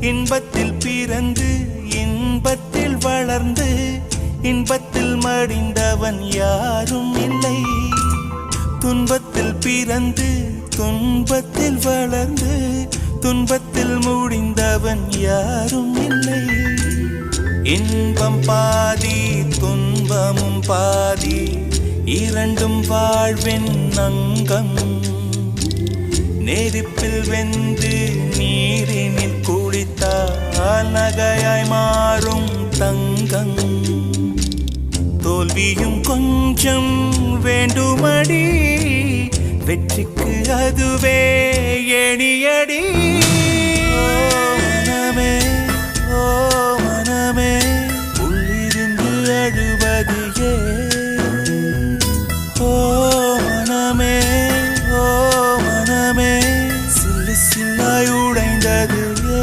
இன்பத்தில் பிறந்து இன்பத்தில் வளர்ந்து இன்பத்தில் மடிந்தவன் யாரும் இல்லை. துன்பத்தில் பிறந்து துன்பத்தில் வளர்ந்து துன்பத்தில் முடிந்தவன் யாரும் இல்லை. இன்பம் பாதி துன்பமும் பாதி இரண்டும் வாழ்வின் அங்கம். நெருப்பில் வெந்து நீரினில் குளித்தால் நகையாய் மாறும் தங்கம். தோல்வியும் கொஞ்சம் வேண்டுமடி, வெற்றிக்கு அதுவே எணியடி.